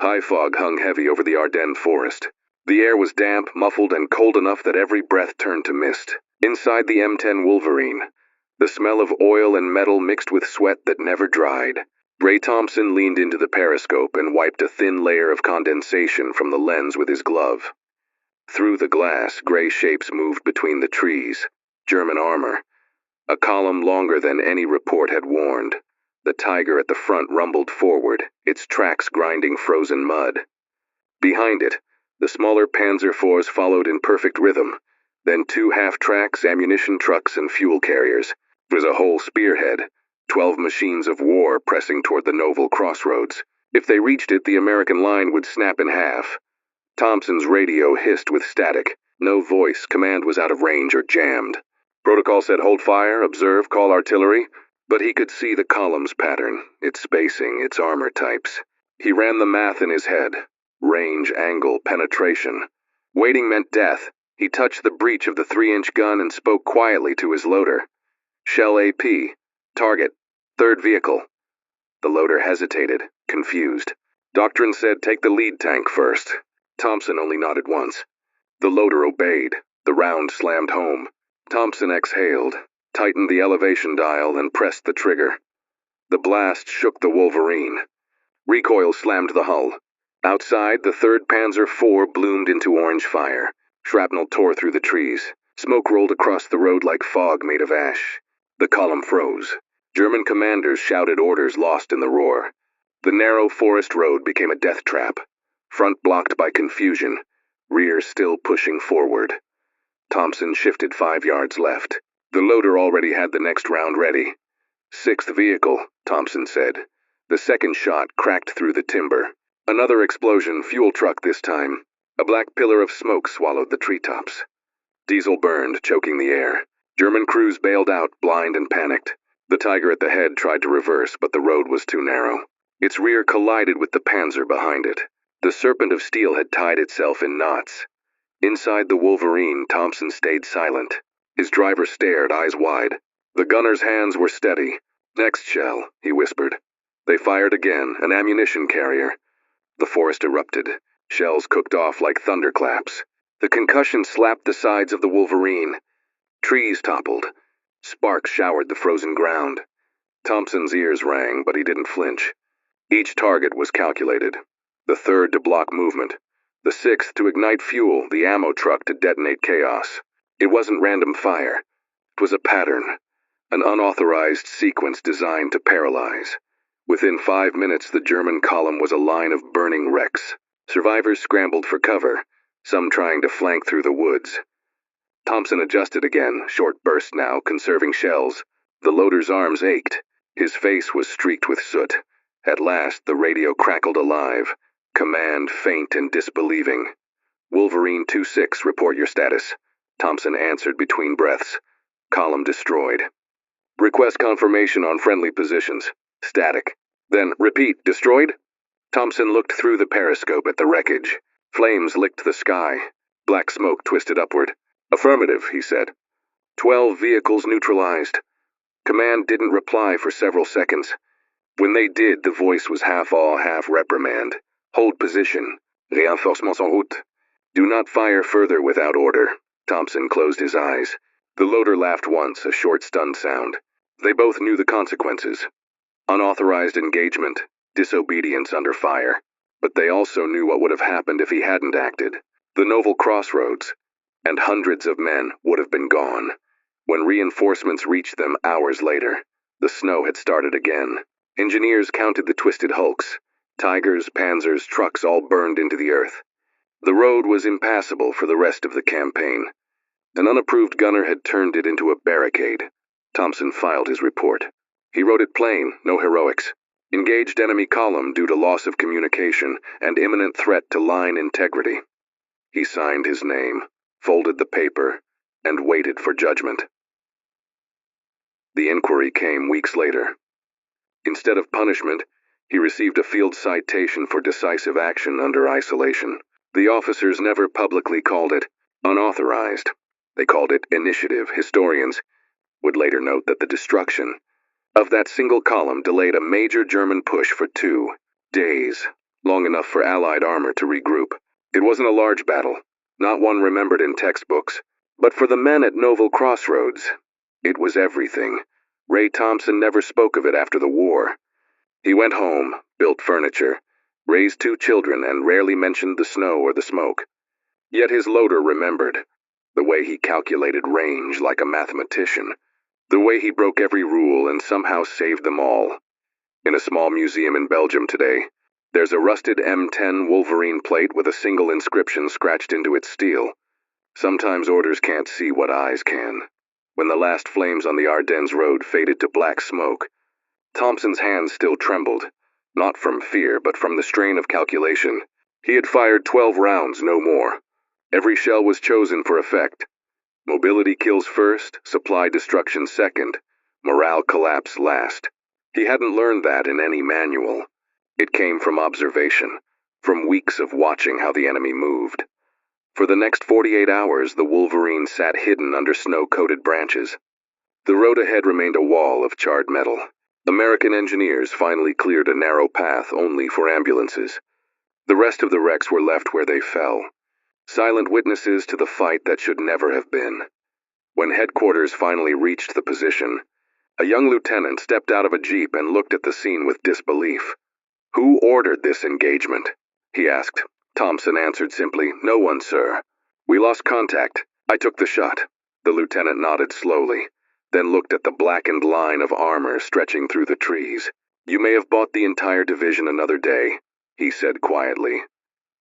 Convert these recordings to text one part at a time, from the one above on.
High fog hung heavy over the Ardennes forest. The air was damp, muffled, and cold enough that every breath turned to mist. Inside the M10 Wolverine, the smell of oil and metal mixed with sweat that never dried. Ray Thompson leaned into the periscope and wiped a thin layer of condensation from the lens with his glove. Through the glass, gray shapes moved between the trees. German armor. A column longer than any report had warned. The Tiger at the front rumbled forward, its tracks grinding frozen mud. Behind it, the smaller Panzer IVs followed in perfect rhythm, then 2 half-tracks, ammunition trucks, and fuel carriers. It was a whole spearhead, 12 machines of war pressing toward the Novel crossroads. If they reached it, the American line would snap in half. Thompson's radio hissed with static. No voice, command was out of range or jammed. Protocol said hold fire, observe, call artillery, but he could see the column's pattern, its spacing, its armor types. He ran the math in his head. Range, angle, penetration. Waiting meant death. He touched the breech of the 3-inch gun and spoke quietly to his loader. Shell AP. Target. 3rd vehicle. The loader hesitated, confused. Doctrine said take the lead tank first. Thompson only nodded once. The loader obeyed. The round slammed home. Thompson exhaled, tightened the elevation dial, and pressed the trigger. The blast shook the Wolverine. Recoil slammed the hull. Outside, the 3rd Panzer IV bloomed into orange fire. Shrapnel tore through the trees. Smoke rolled across the road like fog made of ash. The column froze. German commanders shouted orders lost in the roar. The narrow forest road became a death trap. Front blocked by confusion, rear still pushing forward. Thompson shifted 5 yards left. The loader already had the next round ready. 6th vehicle, Thompson said. The second shot cracked through the timber. Another explosion, fuel truck this time. A black pillar of smoke swallowed the treetops. Diesel burned, choking the air. German crews bailed out, blind and panicked. The Tiger at the head tried to reverse, but the road was too narrow. Its rear collided with the Panzer behind it. The serpent of steel had tied itself in knots. Inside the Wolverine, Thompson stayed silent. His driver stared, eyes wide. The gunner's hands were steady. Next shell, he whispered. They fired again, an ammunition carrier. The forest erupted. Shells cooked off like thunderclaps. The concussion slapped the sides of the Wolverine. Trees toppled. Sparks showered the frozen ground. Thompson's ears rang, but he didn't flinch. Each target was calculated. The 3rd to block movement. The 6th to ignite fuel, the ammo truck to detonate chaos. It wasn't random fire. It was a pattern. An unauthorized sequence designed to paralyze. Within 5 minutes, the German column was a line of burning wrecks. Survivors scrambled for cover, some trying to flank through the woods. Thompson adjusted again, short bursts now, conserving shells. The loader's arms ached. His face was streaked with soot. At last, the radio crackled alive. Command faint and disbelieving. Wolverine 2-6, report your status. Thompson answered between breaths. Column destroyed. Request confirmation on friendly positions. Static. Then, repeat, destroyed? Thompson looked through the periscope at the wreckage. Flames licked the sky. Black smoke twisted upward. Affirmative, he said. 12 vehicles neutralized. Command didn't reply for several seconds. When they did, the voice was half awe, half reprimand. Hold position. Reinforcements en route. Do not fire further without order. Thompson closed his eyes. The loader laughed once, a short stunned sound. They both knew the consequences. Unauthorized engagement, disobedience under fire. But they also knew what would have happened if he hadn't acted. The Novel crossroads, and hundreds of men would have been gone. When reinforcements reached them hours later, the snow had started again. Engineers counted the twisted hulks. Tigers, Panzers, trucks all burned into the earth. The road was impassable for the rest of the campaign. An unapproved gunner had turned it into a barricade. Thompson filed his report. He wrote it plain, no heroics. Engaged enemy column due to loss of communication and imminent threat to line integrity. He signed his name, folded the paper, and waited for judgment. The inquiry came weeks later. Instead of punishment, he received a field citation for decisive action under isolation. The officers never publicly called it unauthorized. They called it initiative. Historians would later note that the destruction of that single column delayed a major German push for 2 days. long enough for Allied armor to regroup. It wasn't a large battle, not one remembered in textbooks, but for the men at Novel Crossroads, it was everything. Ray Thompson never spoke of it after the war. He went home, built furniture, raised 2 children, and rarely mentioned the snow or the smoke. Yet his loader remembered. The way he calculated range like a mathematician. The way he broke every rule and somehow saved them all. In a small museum in Belgium today, there's a rusted M10 Wolverine plate with a single inscription scratched into its steel. Sometimes orders can't see what eyes can. When the last flames on the Ardennes road faded to black smoke, Thompson's hands still trembled, not from fear but from the strain of calculation. He had fired 12 rounds, no more. Every shell was chosen for effect. Mobility kills first, supply destruction second, morale collapse last. He hadn't learned that in any manual. It came from observation, from weeks of watching how the enemy moved. For the next 48 hours, the Wolverine sat hidden under snow-coated branches. The road ahead remained a wall of charred metal. American engineers finally cleared a narrow path only for ambulances. The rest of the wrecks were left where they fell, silent witnesses to the fight that should never have been. When headquarters finally reached the position, a young lieutenant stepped out of a jeep and looked at the scene with disbelief. "Who ordered this engagement?" he asked. Thompson answered simply, "No one, sir. We lost contact. I took the shot." The lieutenant nodded slowly, then looked at the blackened line of armor stretching through the trees. "You may have bought the entire division another day," he said quietly.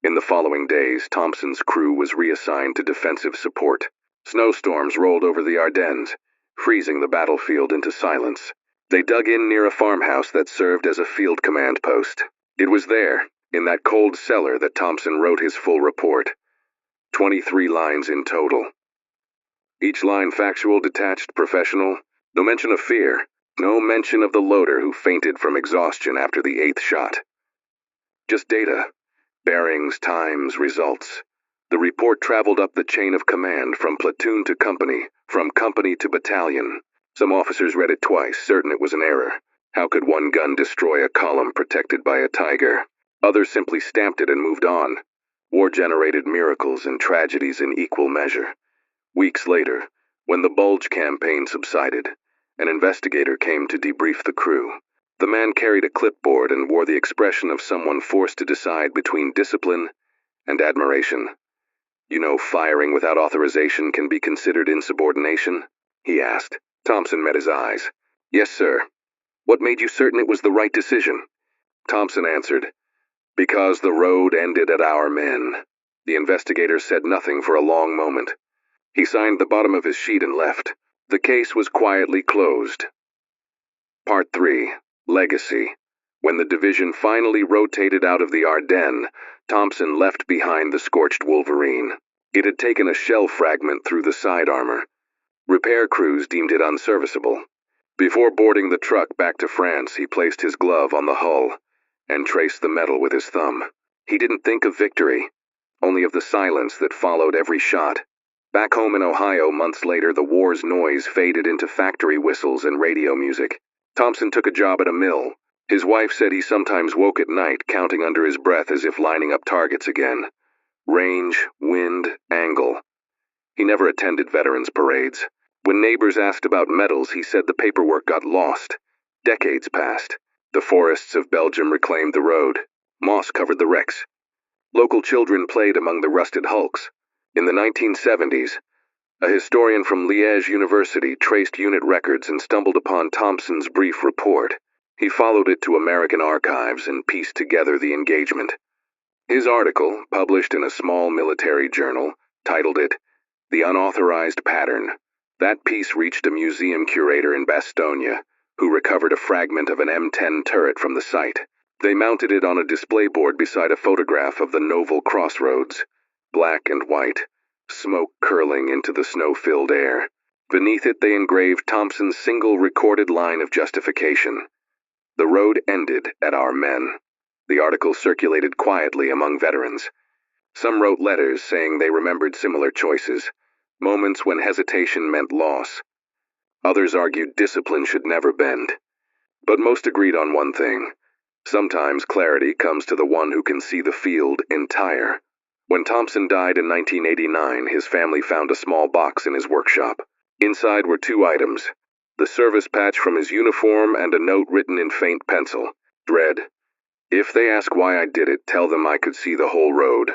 In the following days, Thompson's crew was reassigned to defensive support. Snowstorms rolled over the Ardennes, freezing the battlefield into silence. They dug in near a farmhouse that served as a field command post. It was there, in that cold cellar, that Thompson wrote his full report. 23 lines in total. Each line factual, detached, professional. No mention of fear. No mention of the loader who fainted from exhaustion after the 8th shot. Just data. Bearings, times, results. The report traveled up the chain of command from platoon to company, from company to battalion. Some officers read it twice, certain it was an error. How could one gun destroy a column protected by a tiger? Others simply stamped it and moved on. War generated miracles and tragedies in equal measure. Weeks later, when the Bulge campaign subsided, an investigator came to debrief the crew. The man carried a clipboard and wore the expression of someone forced to decide between discipline and admiration. "You know, firing without authorization can be considered insubordination?" he asked. Thompson met his eyes. "Yes, sir." "What made you certain it was the right decision?" Thompson answered, "Because the road ended at our men." The investigator said nothing for a long moment. He signed the bottom of his sheet and left. The case was quietly closed. Part 3. Legacy. When the division finally rotated out of the Ardennes, Thompson left behind the scorched Wolverine. It had taken a shell fragment through the side armor. Repair crews deemed it unserviceable. Before boarding the truck back to France, he placed his glove on the hull and traced the metal with his thumb. He didn't think of victory, only of the silence that followed every shot. Back home in Ohio, months later, the war's noise faded into factory whistles and radio music. Thompson took a job at a mill. His wife said he sometimes woke at night, counting under his breath as if lining up targets again. Range, wind, angle. He never attended veterans' parades. When neighbors asked about medals, he said the paperwork got lost. Decades passed. The forests of Belgium reclaimed the road. Moss covered the wrecks. Local children played among the rusted hulks. In the 1970s, a historian from Liège University traced unit records and stumbled upon Thompson's brief report. He followed it to American archives and pieced together the engagement. His article, published in a small military journal, titled it, "The Unauthorized Pattern." That piece reached a museum curator in Bastogne, who recovered a fragment of an M10 turret from the site. They mounted it on a display board beside a photograph of the Novel Crossroads, black and white, smoke curling into the snow-filled air. Beneath it they engraved Thompson's single recorded line of justification. "The road ended at our men." The article circulated quietly among veterans. Some wrote letters saying they remembered similar choices, moments when hesitation meant loss. Others argued discipline should never bend. But most agreed on one thing. Sometimes clarity comes to the one who can see the field entire. When Thompson died in 1989, his family found a small box in his workshop. Inside were two items: the service patch from his uniform and a note written in faint pencil. Read, "If they ask why I did it, tell them I could see the whole road."